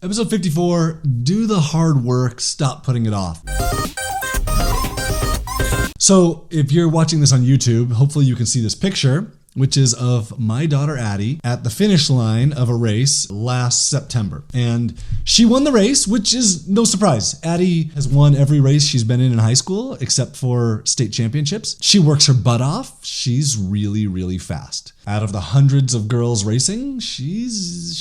Episode 54, do the hard work, stop putting it off. So if you're watching this on YouTube, hopefully you can see this picture, which is of my daughter Addie at the finish line of a race last September. And she won the race, which is no surprise. Addie has won every race she's been in high school, except for state championships. She works her butt off. She's really, really fast. Out of the hundreds of girls racing, she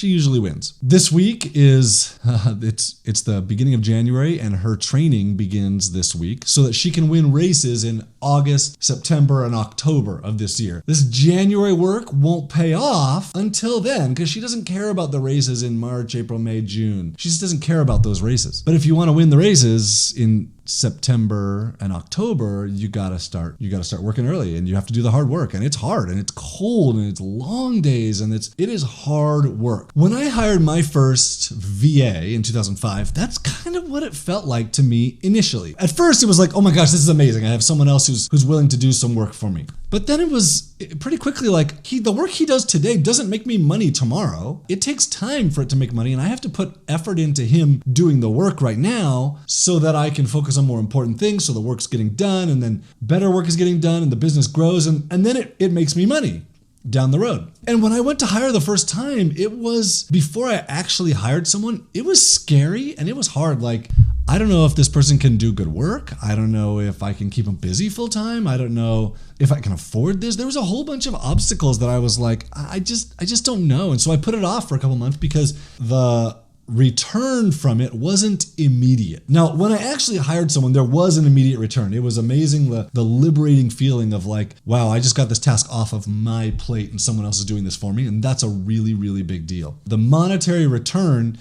usually wins. This week is, it's the beginning of January, and her training begins this week so that she can win races in August, September, and October of this year. This January work won't pay off until then because she doesn't care about the races in March, April, May, June. She just doesn't care about those races. But if you want to win the races in September and October, you gotta start working early, and you have to do the hard work, and it's hard, and it's cold, and it's long days, and it is hard work. When I hired my first VA in 2005, that's kind of what it felt like to me initially. At first, it was like, oh my gosh, this is amazing. I have someone else who's willing to do some work for me. But then it was pretty quickly like, the work he does today doesn't make me money tomorrow. It takes time for it to make money, and I have to put effort into him doing the work right now so that I can focus on more important things, so the work's getting done, and then better work is getting done, and the business grows, and then it makes me money down the road. And when I went to hire the first time, it was, before I actually hired someone, it was scary and it was hard. Like, I don't know if this person can do good work. I don't know if I can keep them busy full time. I don't know if I can afford this. There was a whole bunch of obstacles that I was like, I just don't know. And so I put it off for a couple months because the return from it wasn't immediate. Now, when I actually hired someone, there was an immediate return. It was amazing, the liberating feeling of like, wow, I just got this task off of my plate and someone else is doing this for me. And that's a really, really big deal. The monetary return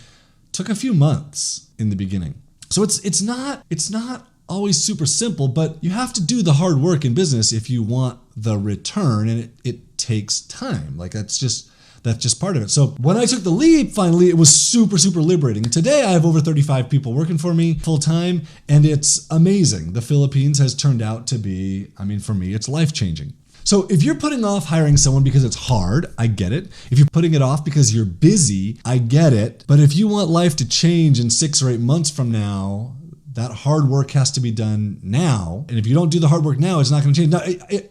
took a few months in the beginning. So it's not always super simple, but you have to do the hard work in business if you want the return, and it takes time. Like that's just part of it. So when I took the leap, finally, it was super, super liberating. Today, I have over 35 people working for me full time, and it's amazing. The Philippines has turned out to be, for me, it's life-changing. So if you're putting off hiring someone because it's hard, I get it. If you're putting it off because you're busy, I get it. But if you want life to change in 6 or 8 months from now, that hard work has to be done now. And if you don't do the hard work now, it's not going to change. Now,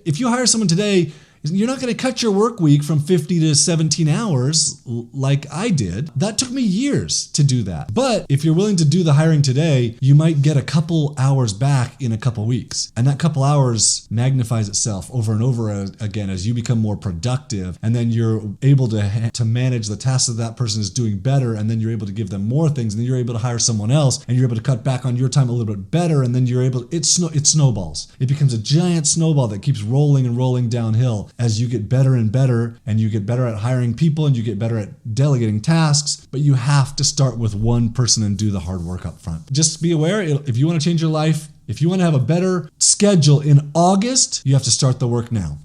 if you hire someone today, you're not going to cut your work week from 50 to 17 hours like I did. That took me years to do that. But if you're willing to do the hiring today, you might get a couple hours back in a couple weeks. And that couple hours magnifies itself over and over again as you become more productive. And then you're able to manage the tasks that person is doing better. And then you're able to give them more things. And then you're able to hire someone else. And you're able to cut back on your time a little bit better. And then it snowballs. It becomes a giant snowball that keeps rolling and rolling downhill as you get better and better, and you get better at hiring people, and you get better at delegating tasks. But you have to start with one person and do the hard work up front. Just be aware, if you want to change your life, if you want to have a better schedule in August, you have to start the work now.